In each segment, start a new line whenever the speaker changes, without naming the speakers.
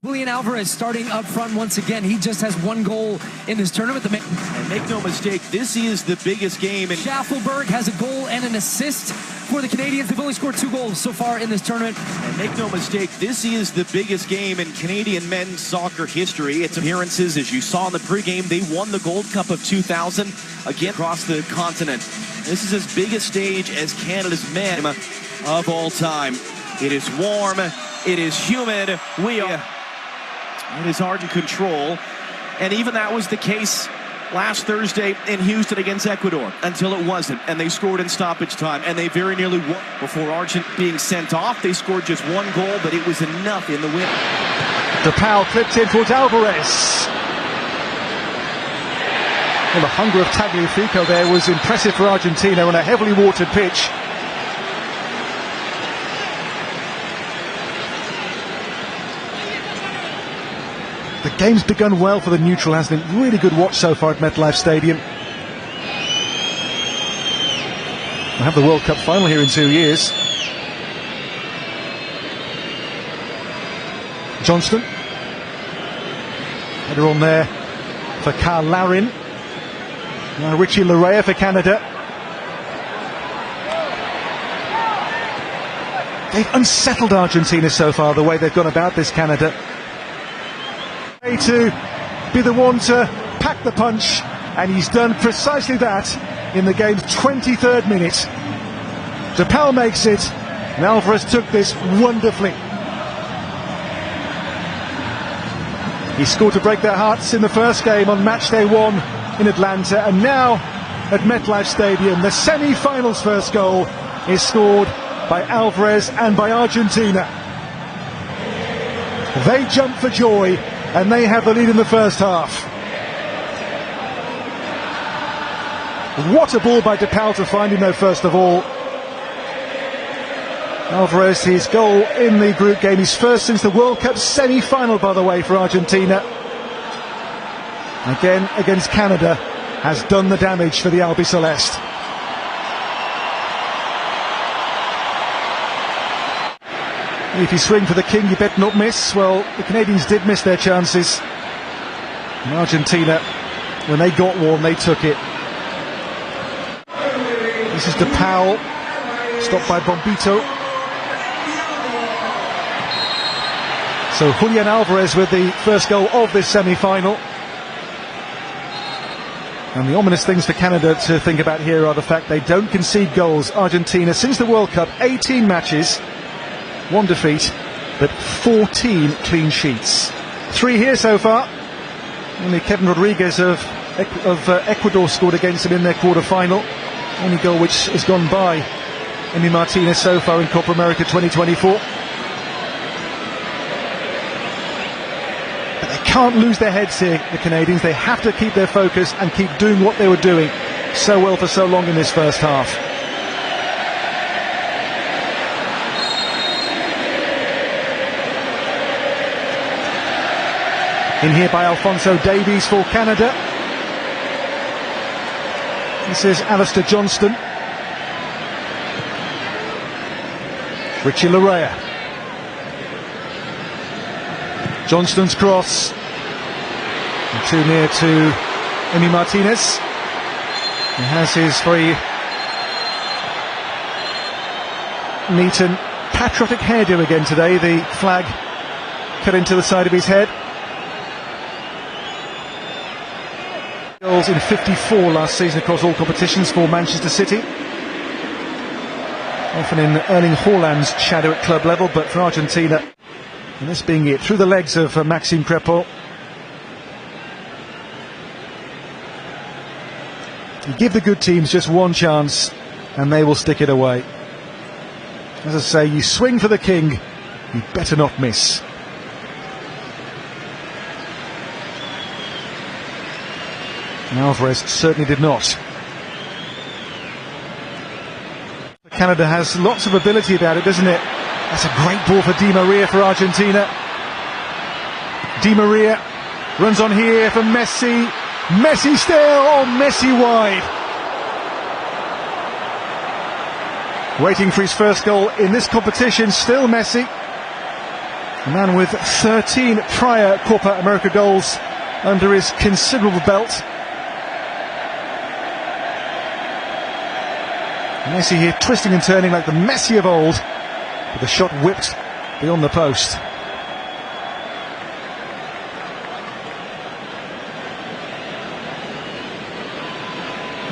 Julian Alvarez starting up front once again. He just has one goal in this tournament.
And make no mistake, this is the biggest game. And
Schaffelberg has a goal and an assist for the Canadians. They've only scored 2 goals so far in this tournament.
And make no mistake, this is the biggest game in Canadian men's soccer history. Its appearances, as you saw in the pregame, they won the Gold Cup of 2000 again across the continent. This is as big a stage as Canada's men of all time. It is warm. It is humid. It is Argent control, and even that was the case last Thursday in Houston against Ecuador, until it wasn't, and they scored in stoppage time, and they very nearly won. Before Argent being sent off, they scored just 1 goal, but it was enough in the win.
DePaul clipped in towards Alvarez. Well, the hunger of Tagliafico there was impressive for Argentina on a heavily watered pitch. The game's begun well for the neutral, hasn't it? Really good watch so far at MetLife Stadium. We'll have the World Cup final here in 2 years. Johnston. Header on there for Carl Larin. Now Richie Larea for Canada. They've unsettled Argentina so far, the way they've gone about this, Canada. To be the one to pack the punch, and he's done precisely that in the game's 23rd minute. DePaul makes it, and Alvarez took this wonderfully. He scored to break their hearts in the first game on match day 1 in Atlanta, and now at MetLife Stadium the semi-finals first goal is scored by Alvarez and by Argentina. They jump for joy, and they have the lead in the first half. What a ball by DePaul to find him though, first of all. Alvarez, his goal in the group game, his first since the World Cup semi-final, by the way, for Argentina. Again, against Canada, has done the damage for the Albiceleste. If you swing for the king, you better not miss. Well, the Canadians did miss their chances. And Argentina, when they got one, they took it. This is DePaul, stopped by Bombito. So Julian Alvarez with the first goal of this semi-final. And the ominous things for Canada to think about here are the fact they don't concede goals. Argentina, since the World Cup, 18 matches, 1 defeat, but 14 clean sheets. 3 here so far. Only Kevin Rodriguez of Ecuador scored against them in their quarter-final. Only goal which has gone by Emi Martinez so far in Copa America 2024. But they can't lose their heads here, the Canadians. They have to keep their focus and keep doing what they were doing so well for so long in this first half. In here by Alphonso Davies for Canada. This is Alistair Johnston. Richie Larea. Johnston's cross. And too near to Emi Martinez. He has his very neat and patriotic hairdo again today. The flag cut into the side of his head. Goals in 54 last season across all competitions for Manchester City. Often in Erling Haaland's shadow at club level, but for Argentina, and this being it, through the legs of Maxime Crepeau. You give the good teams just one chance, and they will stick it away. As I say, you swing for the king, you better not miss. And Alvarez certainly did not. Canada has lots of ability about it, doesn't it? That's a great ball for Di Maria for Argentina. Di Maria runs on here for Messi. Messi still, oh, Messi wide. Waiting for his first goal in this competition, still Messi. A man with 13 prior Copa America goals under his considerable belt. Messi here twisting and turning like the Messi of old, with the shot whipped beyond the post.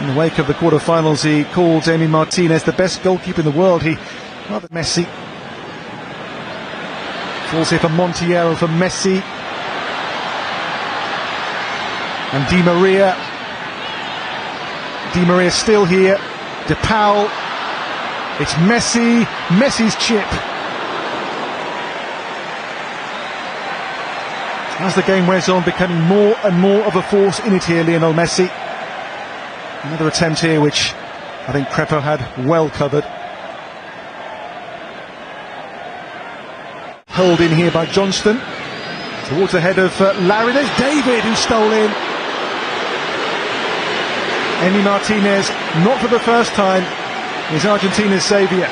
In the wake of the quarter-finals, he called Emi Martinez the best goalkeeper in the world. Rather Messi. Falls here for Montiel, for Messi. And Di Maria. Di Maria still here. De Paul. It's Messi. Messi's chip. As the game wears on, becoming more and more of a force in it here, Lionel Messi. Another attempt here, which I think Crepo had well covered. Held in here by Johnston. Towards the head of Larry. There's David, who stole in. Emi Martinez, not for the first time, is Argentina's saviour.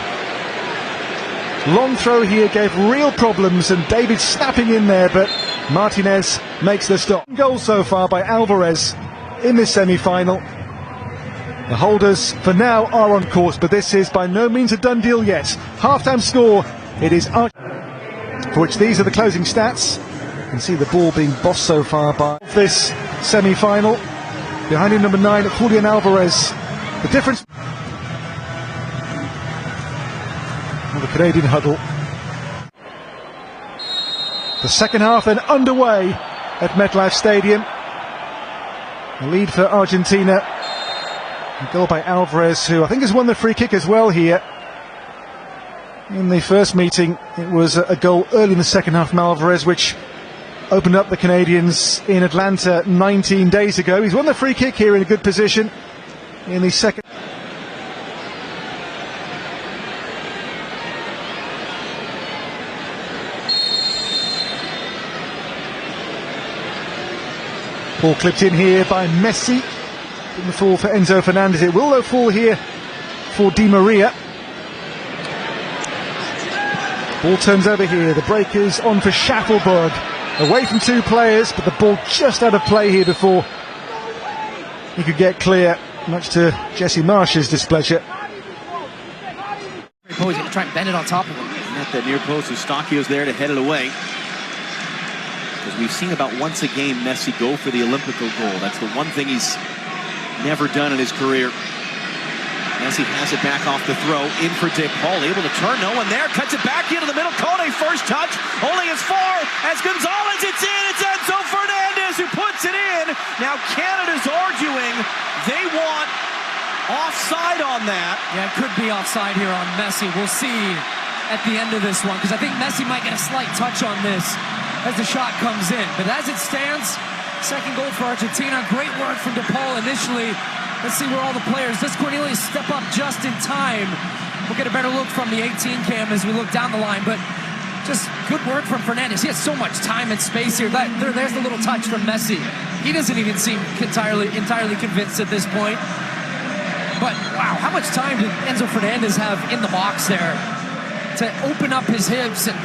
Long throw here gave real problems, and David snapping in there, but Martinez makes the stop. Goal so far by Alvarez in this semi-final. The holders for now are on course, but this is by no means a done deal yet. Half-time score, it is for which these are the closing stats. You can see the ball being bossed so far by this semi-final. Behind him, number 9, Julian Alvarez. The difference. Well, the Canadian huddle. The second half then underway at MetLife Stadium. The lead for Argentina. A goal by Alvarez, who I think has won the free kick as well here. In the first meeting, it was a goal early in the second half from Alvarez, which opened up the Canadians in Atlanta 19 days ago. He's won the free kick here in a good position in the second. Ball clipped in here by Messi. Didn't fall for Enzo Fernandez. It will though fall here for Di Maria. Ball turns over here. The break is on for Schaffelberg. Away from two players, but the ball just out of play here before he could get clear, much to Jesse Marsh's displeasure.
He's going to try and bend it on top of him.
At that near post, Eustachio's there to head it away. Because we've seen about once a game Messi go for the Olympico goal. That's the one thing he's never done in his career. Messi has it back off the throw, in for De Paul, able to turn, no one there, cuts it back into the middle, Kone first touch, only as far as Gonzalez, it's in, it's Enzo Fernandez who puts it in. Now Canada's arguing they want offside on that.
Yeah, it could be offside here on Messi. We'll see at the end of this one, because I think Messi might get a slight touch on this as the shot comes in. But as it stands, second goal for Argentina. Great work from De Paul initially. Let's see where all the players. Does Cornelius step up just in time? We'll get a better look from the 18 cam as we look down the line, but just good work from Fernandez. He has so much time and space here. There's the little touch from Messi. He doesn't even seem entirely convinced at this point. But wow, how much time did Enzo Fernandez have in the box there to open up his hips and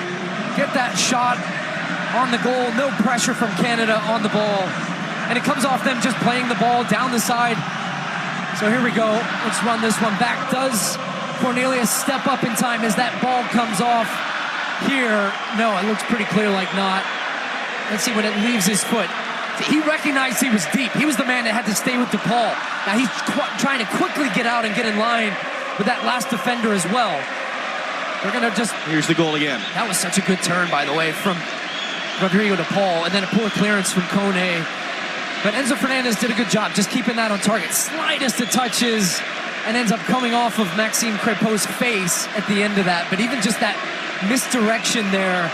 get that shot on the goal? No pressure from Canada on the ball, and it comes off them just playing the ball down the side. So here we go. Let's run this one back. Does Cornelius step up in time as that ball comes off here? No, it looks pretty clear like not. Let's see when it leaves his foot. He recognized he was deep. He was the man that had to stay with De Paul. Now he's trying to quickly get out and get in line with that last defender as well. They're going to just...
Here's the goal again.
That was such a good turn, by the way, from Rodrigo De Paul, and then a poor clearance from Kone. But Enzo Fernandez did a good job just keeping that on target. Slightest of touches, and ends up coming off of Maxime Crépeau's face at the end of that. But even just that misdirection there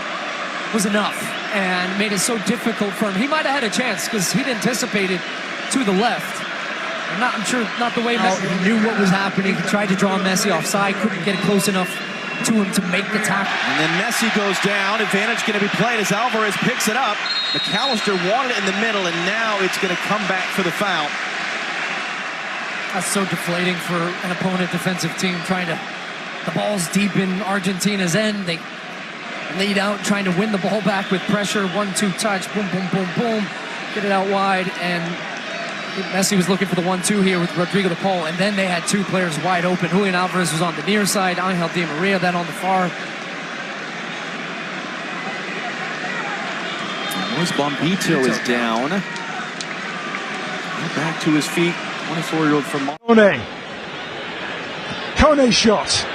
was enough and made it so difficult for him. He might have had a chance because he'd anticipated to the left. I'm sure not the way Messi knew what was happening. He tried to draw Messi offside, couldn't get it close enough to him to make the tackle.
And then Messi goes down. Advantage going to be played as Alvarez picks it up. McAllister wanted it in the middle, and now it's going to come back for the foul.
That's so deflating for an opponent defensive team trying to... The ball's deep in Argentina's end. They lead out, trying to win the ball back with pressure. 1-2 touch, boom, boom, boom, boom. Get it out wide, and Messi was looking for the 1-2 here with Rodrigo de Paul, and then they had two players wide open. Julian Alvarez was on the near side, Angel Di Maria then on the far.
Luis Bombito is down. Back to his feet, 24-year-old from
Kone's shot.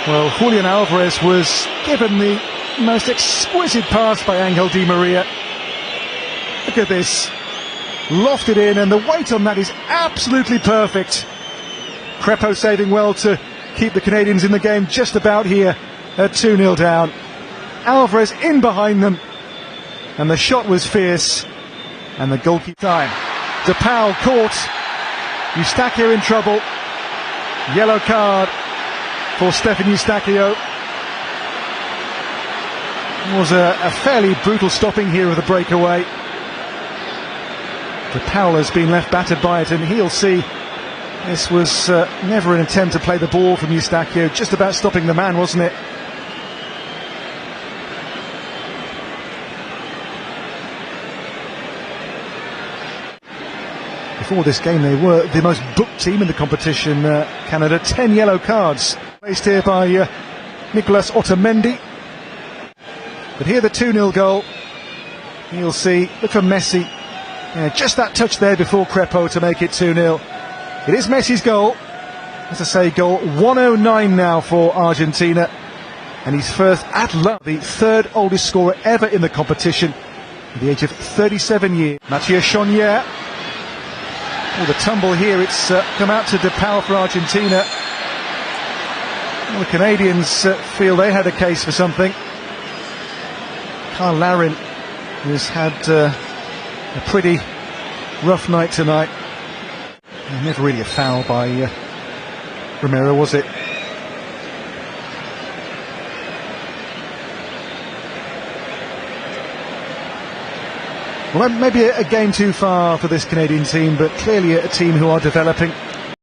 Well, Julian Alvarez was given the most exquisite pass by Angel Di Maria. Look at this. Lofted in, and the weight on that is absolutely perfect. Crepeau saving well to keep the Canadians in the game just about here at 2-0 down. Alvarez in behind them, and the shot was fierce, and the goalkeeper time. De Paul caught. Eustachio in trouble. Yellow card for Stefan Eustachio. It was a fairly brutal stopping here of the breakaway. De Paul has been left battered by it, and he'll see this was never an attempt to play the ball from Eustachio, just about stopping the man, wasn't it? Before this game they were the most booked team in the competition, Canada. 10 yellow cards placed here by Nicolas Otamendi. But here the 2-0 goal. You'll see, look for Messi. Yeah, just that touch there before Crepeau to make it 2-0. It is Messi's goal. As I say, goal 109 now for Argentina. And he's first at the third oldest scorer ever in the competition, at the age of 37 years. Mathieu Chonière. Well, the tumble here, it's come out to De Paul for Argentina. Well, the Canadians feel they had a case for something. Carl Larin has had a pretty rough night tonight. Never really a foul by Romero, was it? Well, maybe a game too far for this Canadian team, but clearly a team who are developing.